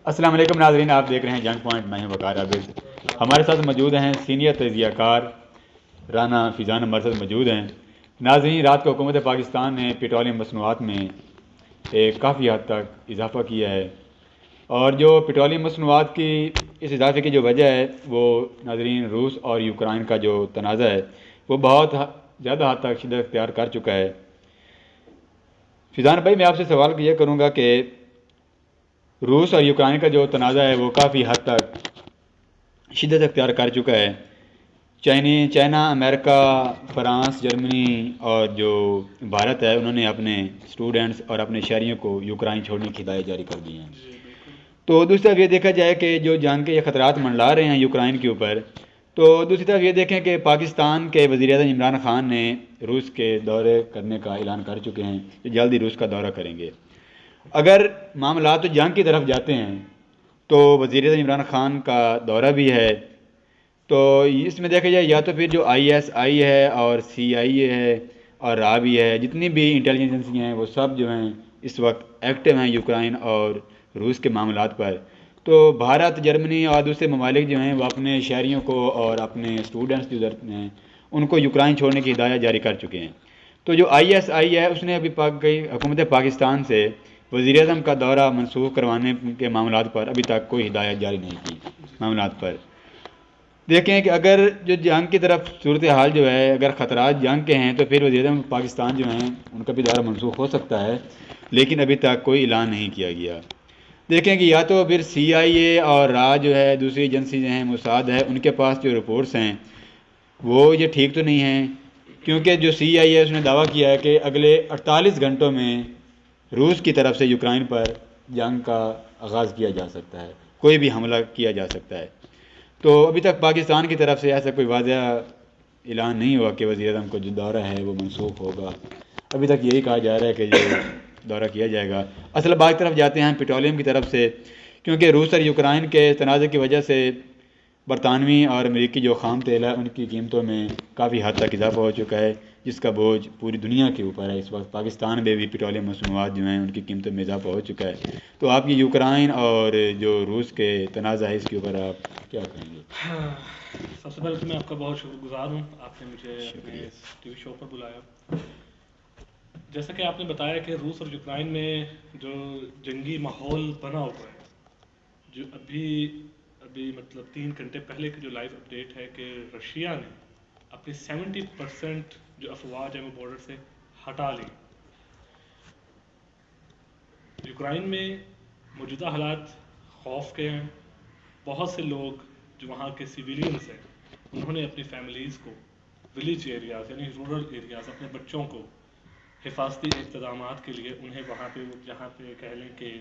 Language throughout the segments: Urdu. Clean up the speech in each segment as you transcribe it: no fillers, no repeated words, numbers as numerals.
السلام علیکم ناظرین، آپ دیکھ رہے ہیں جنگ پوائنٹ، میں ہوں وقار عابد۔ ہمارے ساتھ موجود ہیں سینئر تجزیہ کار رانا فیضان ہمارے ساتھ موجود ہیں۔ ناظرین، رات کو حکومت پاکستان نے پیٹرولیم مصنوعات میں ایک کافی حد تک اضافہ کیا ہے، اور جو پیٹرولیم مصنوعات کی اس اضافے کی جو وجہ ہے وہ ناظرین روس اور یوکرائن کا جو تنازع ہے وہ بہت زیادہ حد تک شدت اختیار کر چکا ہے۔ فیضان بھائی، میں آپ سے سوال یہ کروں گا کہ روس اور یوکرائن کا جو تنازع ہے وہ کافی حد تک شدت اختیار کر چکا ہے۔ چائنا، امریکہ، فرانس، جرمنی اور جو بھارت ہے، انہوں نے اپنے اسٹوڈنٹس اور اپنے شہریوں کو یوکرائن چھوڑنے کی ہدایت جاری کر دی ہیں۔ جی بالکل۔ تو دوسری طرف یہ دیکھا جائے کہ جو جنگ کے یہ خطرات منڈلا رہے ہیں یوکرائن کے اوپر، تو دوسری طرف یہ دیکھیں کہ پاکستان کے وزیر اعظم عمران خان نے روس کے دورے کرنے کا اعلان کر چکے ہیں کہ جلدی روس کا دورہ کریں گے۔ اگر معاملات تو جنگ کی طرف جاتے ہیں تو وزیر اعظم عمران خان کا دورہ بھی ہے، تو اس میں دیکھا جائے یا تو پھر جو ISI ہے اور CIA ہے اور را بھی ہے، جتنی بھی انٹیلیجنس ایجنسیاں ہیں وہ سب جو ہیں اس وقت ایکٹیو ہیں یوکرائن اور روس کے معاملات پر۔ تو بھارت، جرمنی اور دوسرے ممالک جو ہیں وہ اپنے شہریوں کو اور اپنے اسٹوڈنٹس جو ہیں ان کو یوکرائن چھوڑنے کی ہدایت جاری کر چکے ہیں۔ تو جو ISI ہے اس نے ابھی حکومت پاکستان سے وزیر اعظم کا دورہ منسوخ کروانے کے معاملات پر ابھی تک کوئی ہدایت جاری نہیں کی۔ معاملات پر دیکھیں کہ اگر جو جنگ کی طرف صورتحال جو ہے، اگر خطرات جنگ کے ہیں تو پھر وزیر اعظم پاکستان جو ہیں ان کا بھی دورہ منسوخ ہو سکتا ہے، لیکن ابھی تک کوئی اعلان نہیں کیا گیا۔ دیکھیں کہ یا تو پھر CIA اور را جو ہے، دوسری ایجنسی جو ہیں، موساد ہے، ان کے پاس جو رپورٹس ہیں وہ یہ ٹھیک تو نہیں ہیں، کیونکہ جو CIA ہے اس نے دعویٰ کیا ہے کہ اگلے 48 گھنٹوں میں روس کی طرف سے یوکرائن پر جنگ کا آغاز کیا جا سکتا ہے، کوئی بھی حملہ کیا جا سکتا ہے۔ تو ابھی تک پاکستان کی طرف سے ایسا کوئی واضح اعلان نہیں ہوا کہ وزیر اعظم کو جو دورہ ہے وہ منسوخ ہوگا۔ ابھی تک یہی کہا جا رہا ہے کہ جو دورہ کیا جائے گا۔ اصل بات طرف جاتے ہیں پیٹرولیم کی طرف سے، کیونکہ روس اور یوکرائن کے تنازع کی وجہ سے برطانوی اور امریکی جو خام تیل ہے ان کی قیمتوں میں کافی حد تک اضافہ ہو چکا ہے، جس کا بوجھ پوری دنیا کے اوپر ہے۔ اس وقت پاکستان میں بھی پیٹرولیم مصنوعات جو ہیں ان کی قیمتوں میں اضافہ ہو چکا ہے۔ تو آپ یہ یوکرائن اور جو روس کے تنازع ہے اس کے اوپر آپ کیا کہیں گے؟ سب سے پہلے تو میں آپ کا بہت شکر گزار ہوں، آپ نے مجھے اپنے شکریہ۔ TV شو پر بلایا۔ جیسا کہ آپ نے بتایا کہ روس اور یوکرائن میں جو جنگی ماحول بنا ہوا ہے، جو ابھی مطلب 3 گھنٹے پہلے کی جو لائیو اپڈیٹ ہے کہ رشیا نے اپنی 70% جو افواج ہے وہ بارڈر سے ہٹا لی۔ یوکرائن میں موجودہ حالات خوف کے ہیں۔ بہت سے لوگ جو وہاں کے سویلینز ہیں انہوں نے اپنی فیملیز کو ولیج ایریاز یعنی رورل ایریاز، اپنے بچوں کو حفاظتی اقتدامات کے لیے انہیں وہاں پہ جہاں پہ کہہ لیں کہ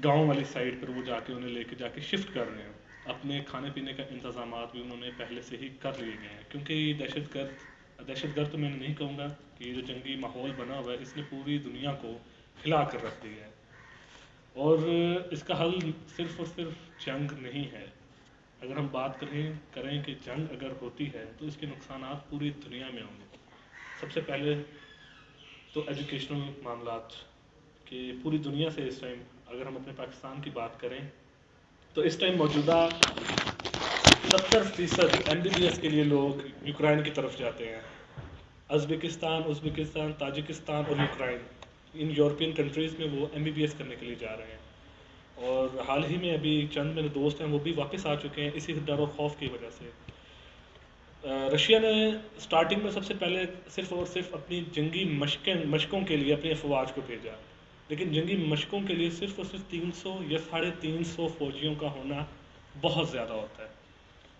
گاؤں والی سائڈ پر وہ جا کے انہیں لے کے جا کے شفٹ کر رہے ہیں۔ اپنے کھانے پینے کا انتظامات بھی انہوں نے پہلے سے ہی کر لیے گئے ہیں، کیونکہ یہ دہشت گرد تو میں نہیں کہوں گا کہ یہ جو جنگی ماحول بنا ہوا ہے اس نے پوری دنیا کو ہلا کر رکھ دیا ہے، اور اس کا حل صرف اور صرف جنگ نہیں ہے۔ اگر ہم بات کریں کہ جنگ اگر ہوتی ہے تو اس کے نقصانات پوری دنیا میں ہوں گے۔ سب سے پہلے تو ایجوکیشنل معاملات، کہ پوری دنیا سے اس ٹائم اگر ہم اپنے پاکستان کی بات کریں تو اس ٹائم موجودہ 70% MBBS کے لیے لوگ یوکرائن کی طرف جاتے ہیں۔ ازبکستان، تاجکستان اور یوکرائن، ان یورپین کنٹریز میں وہ MBBS کرنے کے لیے جا رہے ہیں، اور حال ہی میں ابھی چند میرے دوست ہیں وہ بھی واپس آ چکے ہیں اسی ڈر و خوف کی وجہ سے۔ رشیا نے سٹارٹنگ میں سب سے پہلے صرف اور صرف اپنی جنگی مشقوں کے لیے اپنی افواج کو بھیجا، لیکن جنگی مشقوں کے لیے صرف اور صرف 300 یا 350 فوجیوں کا ہونا بہت زیادہ ہوتا ہے،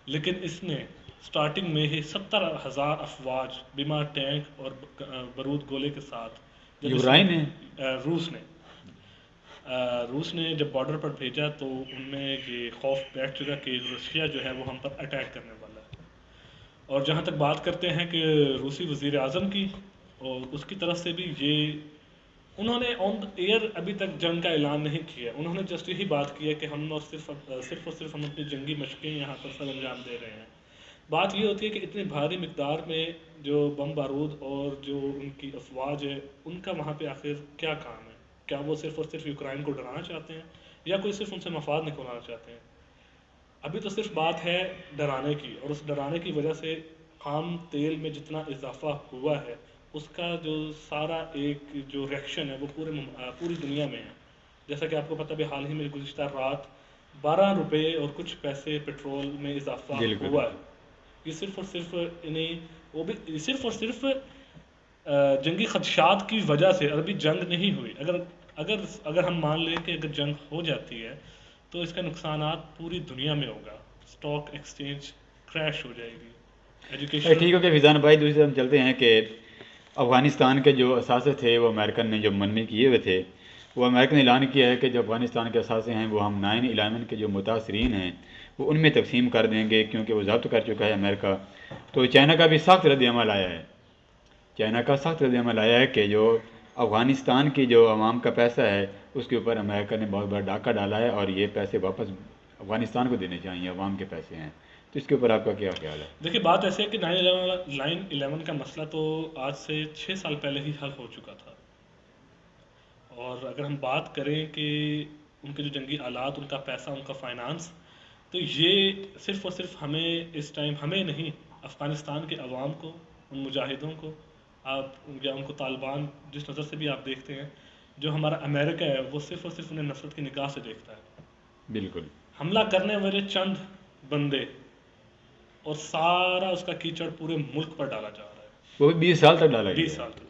لیکن اس نے سٹارٹنگ میں ہی 70,000 افواج بما ٹینک اور بارود گولے کے ساتھ یوکرائن ہے روس نے جب بارڈر پر بھیجا تو ان میں یہ خوف بیٹھ چکا کہ رشیا جو ہے وہ ہم پر اٹیک کرنے والا ہے۔ اور جہاں تک بات کرتے ہیں کہ روسی وزیر اعظم کی، اور اس کی طرف سے بھی انہوں نے آن ایئر ابھی تک جنگ کا اعلان نہیں کیا، انہوں نے جسٹ یہی بات کی ہے کہ ہم صرف اور صرف ہم اپنی جنگی مشقیں یہاں پر سر انجام دے رہے ہیں۔ بات یہ ہوتی ہے کہ اتنی بھاری مقدار میں جو بم بارود اور جو ان کی افواج ہے ان کا وہاں پہ آخر کیا کام ہے؟ کیا وہ صرف اور صرف یوکرائن کو ڈرانا چاہتے ہیں، یا کوئی صرف ان سے مفاد نکلوانا چاہتے ہیں. ابھی تو صرف بات ہے ڈرانے کی، اور اس ڈرانے کی وجہ سے خام تیل میں جتنا اضافہ ہوا ہے اس کا جو سارا ایک جو ریئیکشن ہے وہ پوری دنیا میں ہے. جیسا کہ آپ کو پتہ بھی حال ہی میں گزشتہ رات 12 روپے اور کچھ پیسے پیٹرول میں اضافہ بالکل ہوا ہے. یہ صرف اور صرف انہیں وہ بھی صرف اور صرف جنگی خدشات کی وجہ سے. ابھی جنگ نہیں ہوئی. اگر ہم مان لیں کہ اگر جنگ ہو جاتی ہے تو اس کا نقصانات پوری دنیا میں ہوگا. اسٹاک ایکسچینج کریش ہو جائے گی. ایجوکیشن. ٹھیک ہو کہ فیضان بھائی دوسری طرف ہم چلتے ہیں کہ افغانستان کے جو اثاثے تھے وہ امریکن نے جو منظور کیے ہوئے تھے، وہ امریکن نے اعلان کیا ہے کہ جو افغانستان کے اثاثے ہیں وہ ہم 9/11 کے جو متاثرین ہیں وہ ان میں تقسیم کر دیں گے، کیونکہ وہ ضبط کر چکا ہے امریکہ. تو چائنا کا بھی سخت رد عمل آیا ہے. چائنا کا سخت رد عمل آیا ہے کہ جو افغانستان کی جو عوام کا پیسہ ہے اس کے اوپر امریکہ نے بہت بڑا ڈاکہ ڈالا ہے، اور یہ پیسے واپس افغانستان کو دینے چاہیے، عوام کے پیسے ہیں. تو اس کے اوپر آپ کا کیا خیال ہے؟ دیکھیے بات ایسے ہے کہ 9/11 کا مسئلہ تو آج سے 6 سال پہلے ہی حل ہو چکا تھا. اور اگر ہم بات کریں کہ ان کے جو جنگی آلات، ان کا پیسہ، ان کا فائنانس، تو یہ صرف اور صرف ہمیں اس ٹائم، ہمیں نہیں، افغانستان کے عوام کو، ان مجاہدوں کو، آپ یا ان کو طالبان جس نظر سے بھی آپ دیکھتے ہیں، جو ہمارا امریکہ ہے وہ صرف اور صرف انہیں نفرت کی نگاہ سے دیکھتا ہے. بالکل. حملہ کرنے والے چند بندے اور سارا اس کا کیچڑ پورے ملک پر ڈالا جا رہا ہے. وہ بھی 20 سال تک ڈالا 20 گیا سال ہے. تک